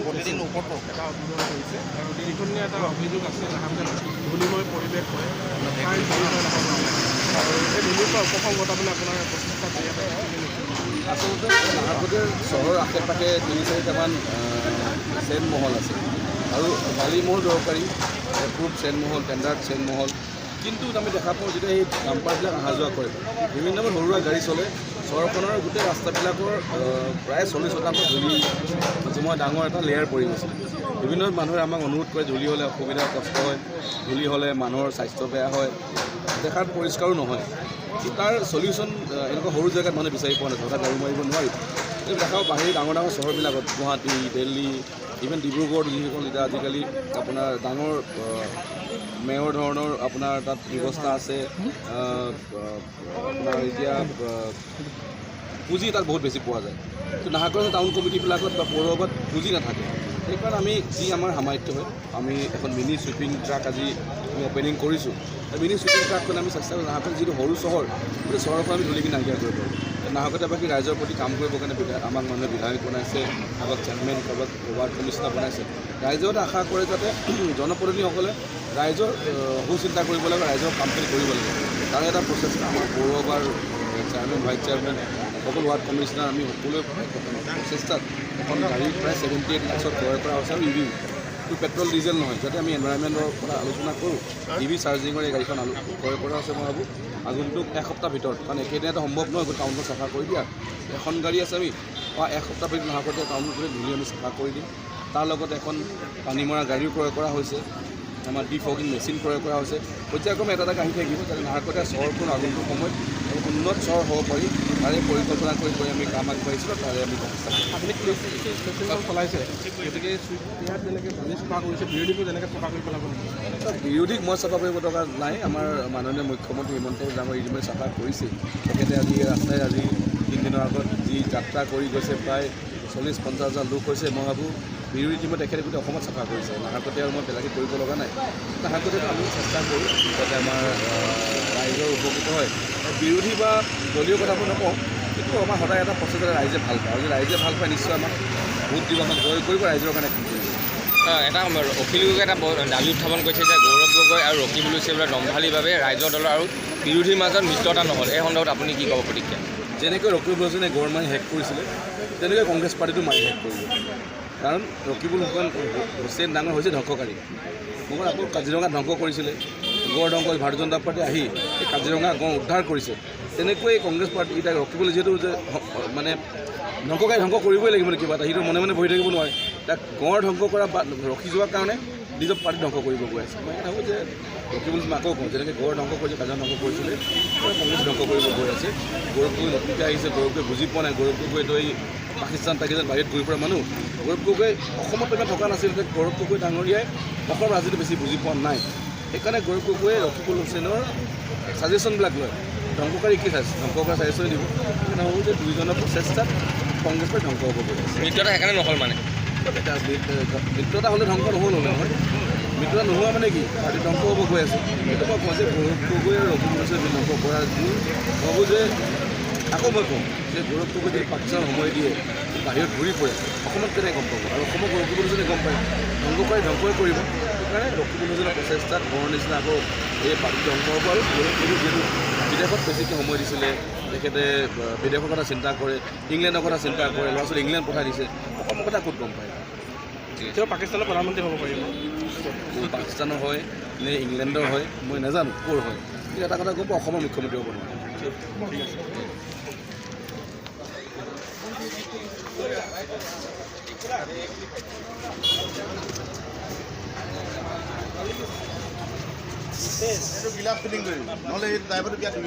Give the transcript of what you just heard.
প্ৰতিদিন ওপৰত এটা উদ্বোধন কৰিছে আৰু দীৰ্ঘদিনীয়া এটা অভিযোগ আছে লাহামত ধূলিময় পৰিৱেশ হয় ঠাই ধূলিময় আৰু এই ধূলিৰ পৰা উপশম ঘটাবলৈ আপোনাৰ প্ৰচেষ্টা ইয়াতে আচলতে নাহৰকটীয়া চহৰৰ আশে পাশে ৩-৪টামান চেইন মহল আছে আৰু বালিমহল দৰকাৰী এপ্ৰুভ চেইন মহল টেণ্ডাৰ্ড চেইন মহল কিন্তু আমি দেখা পাওঁ যেতিয়া এই ডাম্পাৰবিলাক অহা যোৱা কৰে বিভিন্ন সৰুৱা গাড়ী চলে চহৰখনৰ গোটেই ৰাস্তাবিলাকৰ প্ৰায় 40% ধূলি জমা ডাঙৰ এটা লেয়াৰ পৰি গৈছে বিভিন্ন মানুহে আমাক অনুৰোধ কৰে ধূলি হ'লে অসুবিধা কষ্ট হয় ধূলি হ'লে মানুহৰ স্বাস্থ্য বেয়া হয় দেখাত পৰিষ্কাৰো নহয় তাৰ সলিউশ্যন এনেকুৱা সৰু জেগাত মানুহে বিচাৰি পোৱা নাযায় গাড়ী মাৰিব নোৱাৰি কিন্তু দেখাওঁ বাহিৰ ডাঙৰ চহৰবিলাকত গুৱাহাটী দিল্লী ইভেন ডিব্ৰুগড় যিসকল এতিয়া আজিকালি আপোনাৰ ডাঙৰ মেয়ৰ ধৰণৰ আপোনাৰ তাত ব্যৱস্থা আছে আপোনাৰ এতিয়া পুঁজি তাত বহুত বেছি পোৱা যায় কিন্তু নাহৰকটীয়া টাউন কমিটিবিলাকত বা পৌৰসভাত পুঁজি নাথাকে সেইকাৰণে আমি যি আমাৰ সামৰ্থ্য হয় আমি এখন মিনি ছুইপিং ট্ৰাক আজি আমি অপেনিং কৰিছোঁ মিনি ছুইপিং ট্ৰাকখন আমি চেষ্টা কৰোঁ নাহৰকটীয়া যিটো সৰু চহৰ সেই চহৰখন আমি ধূলিখিনি নাইকিয়া কৰিব পাৰোঁ নাহৰকটীয়াবাসী ৰাইজৰ প্ৰতি কাম কৰিবৰ কাৰণে আমাক মানুহে বিধায়ক বনাইছে কাৰোবাক চেয়াৰমেন কাৰোবাক ৱাৰ্ড কমিশ্যনাৰ বনাইছে ৰাইজে আশা কৰে যাতে জনপ্ৰতিনিধিসকলে ৰাইজৰ সুচিন্তা কৰিব লাগে ৰাইজৰ কামখিনি কৰিব লাগে তাৰে এটা প্ৰচেষ্টা আমাৰ পৌৰসভাৰ চেয়াৰমেন ভাইচ চেয়াৰমেন সকলো ৱাৰ্ড কমিশ্যনাৰ আমি সকলোৱে প্ৰচেষ্টাত এখন গাড়ী প্ৰায় 78 লাখত ক্ৰয় কৰা হৈছে আৰু ইভি পেট্ৰল ডিজেল নহয় যাতে আমি এনভাইৰনমেণ্টৰ পৰা আলোচনা কৰোঁ ইভি চাৰ্জিঙৰ এই গাড়ীখন ক্ৰয় কৰা হৈছে মই ভাবোঁ আগন্তুক এসপ্তাহ ভিতৰত কাৰণ একেদিনতে সম্ভৱ নহয় টাউনখন চাফা কৰি দিয়া এখন গাড়ী আছে আমি এসপ্তাহ ভিতৰত নাহৰকটীয়া টাউনত গৈ ধূলি আমি চাফা কৰি দিম তাৰ লগতে এখন পানী মৰা গাড়ীও ক্ৰয় কৰা হৈছে আমাৰ ডিফগিং মেচিন ক্ৰয় কৰা হৈছে পৰ্যায়ক্ৰমে এটা আহি থাকিব যাতে নাহৰকটীয়া চহৰখন আগন্তুক সময়ত উন্নত চহৰ হ'ব পাৰি তাৰে পৰিকল্পনা কৰি আমি কাম আগবাঢ়িছিলোঁ তাৰে আমি আপুনি ফেষ্টিভেল চলাইছে গতিকে ইয়াত যেনেকৈ ধূলি চাফা কৰিছে বিৰোধীকো যেনেকৈ চাফা কৰি পেলাব বিৰোধীক মই চাফা কৰিব লগা নাই আমাৰ মাননীয় মুখ্যমন্ত্ৰী হিমন্ত বিশ্ব ডাঙৰ ইতিমধ্যে চাফা কৰিছে তেখেতে আজি ৰাস্তাই আজি 3 দিনৰ আগত যি যাত্ৰা কৰি গৈছে প্ৰায় 40-50 হাজাৰ লোক হৈছে মই ভাবোঁ বিৰোধী টিমত তেখেতে গোটেই অসমত চাফা কৰিছে নাহৰকটীয়া আৰু মই বেলেগে কৰিব লগা নাই নাহৰকটীয়াত আমি চেষ্টা কৰোঁ যাতে আমাৰ ৰাইজৰ উপকৃত হয় বিৰোধী বা দলীয় কথাবোৰ নকওঁ কিন্তু আমাৰ সদায় এটা প্ৰচেছ ৰাইজে ভাল পায় আৰু যদি ৰাইজে ভাল পায় নিশ্চয় আমাক ভোট দিব আমাক জয় কৰিব ৰাইজৰ কাৰণে কি কৰিব এটা অখিল গগৈয়ে এটা দাবী উত্থাপন কৰিছে যে গৌৰৱ গগৈ আৰু ৰকিবুল হুছেইনে দম্ভালিভাৱে ৰাইজৰ দলৰ আৰু বিৰোধীৰ মাজত মিত্ৰতা নহ'ল এই সন্দৰ্ভত আপুনি কি ক'ব প্ৰতিক্ৰিয়া যেনেকৈ ৰকিবুল হুছেইনে গড় মাৰি শেষ কৰিছিলে তেনেকৈ কংগ্ৰেছ পাৰ্টিটো মাৰি শেষ কৰিব কাৰণ ৰকিবুল হুছেইন ডাঙৰ হৈছে ধ্বংসকাৰী মই আকৌ কাজিৰঙা ধ্বংস কৰিছিলে গড় ধ্বংস ভাৰতীয় জনতা পাৰ্টি আহি এই কাজিৰঙা গড় উদ্ধাৰ কৰিছে তেনেকৈ কংগ্ৰেছ পাৰ্টি এতিয়া ৰকিবুল যিহেতু যে মানে ধ্বংসকাৰী ধ্বংস কৰিবই লাগিব কিবা এটা সিটো মনে মনে বহি থাকিব নোৱাৰে তাক গড় ধ্বংস কৰা বা ৰখি যোৱাৰ কাৰণে নিজৰ পাৰ্টি ধ্বংস কৰিব গৈ আছে মই ভাবোঁ যে ৰকিবুল আকৌ কওঁ যেনেকৈ গড় ধ্বংস কৰিছে কাজিৰঙা ধ্বংস কৰিছিলে কংগ্ৰেছ ধ্বংস কৰিব গৈ আছে গৌৰৱ গগৈ নতুনকৈ আহিছে গৌৰৱ গগৈ বুজি পোৱা নাই গৌৰৱ গগৈতো এই পাকিস্তান পাকিস্তান বাহিৰত ঘূৰি ফুৰা মানুহ গৌৰৱ গগৈ অসমত ইমান থকা নাছিল যে গৌৰৱ গগৈ ডাঙৰীয়াই অসমৰ ৰাজনীতি বেছি বুজি পোৱা নাই সেইকাৰণে গৌৰৱ গগৈয়ে ৰকিবুল হুছেইনৰ ছাজেশ্যনবিলাক লয় ধ্বংসকাৰী কি চাইছে ধ্বংস কৰা ছাজেশ্যন দিব সেইকাৰণে ভাবোঁ যে দুয়োজনৰ প্ৰচেষ্টাত কংগ্ৰেছ পাৰ্টি ধ্বংস হ'ব গৈ আছে মিত্ৰতা সেইকাৰণে নহ'ল মানে মিত্ৰতা হ'লে ধ্বংস নহ'ল নহয় মিত্ৰতা নোহোৱা মানে কি পাৰ্টি ধ্বংস হ'ব গৈ আছে সেইটো মই কওঁ যে গৌৰৱ গগৈ আৰু ৰকিবুল হুছেইন ধ্বংস কৰা ভাবোঁ যে আকৌ মই কওঁ যে গৌৰৱ গগৈ যদি পাকিস্তানৰ সময় দিয়ে বাহিৰত ঘূৰি ফুৰে অসমত কেনেকৈ গম পাব আৰু অসমক ৰকিবুল হুছেইনে গম পায় ধ্বংসকাৰী ধ্বংসই কৰিব সেইকাৰণে ৰকিবুল হুছেইনৰ প্ৰচেষ্টাত গড়ৰ নিচিনা আকৌ এই পাৰ্টি ধ্বংস হ'ব আৰু গৌৰৱ গগৈ যিহেতু বিদেশত বেছিকৈ সময় দিছিলে তেখেতে বিদেশৰ কথা চিন্তা কৰে ইংলেণ্ডৰ কথা চিন্তা কৰে ল'ৰা ছোৱালী ইংলেণ্ড পঠাই দিছে অসমৰ কথা ক'ত গম পায় তেওঁ পাকিস্তানৰ প্ৰধানমন্ত্ৰী হ'ব পাৰিব পাকিস্তানৰ হয় নে ইংলেণ্ডৰ হয় মই নাজানো ক'ৰ হয় কিন্তু এটা কথা গম পাওঁ অসমৰ মুখ্যমন্ত্ৰী হ'ব নোৱাৰে এইটো গিলাপ ফিটিং কৰিম নহ'লে এই ড্ৰাইভাৰটো বিয়া ধুই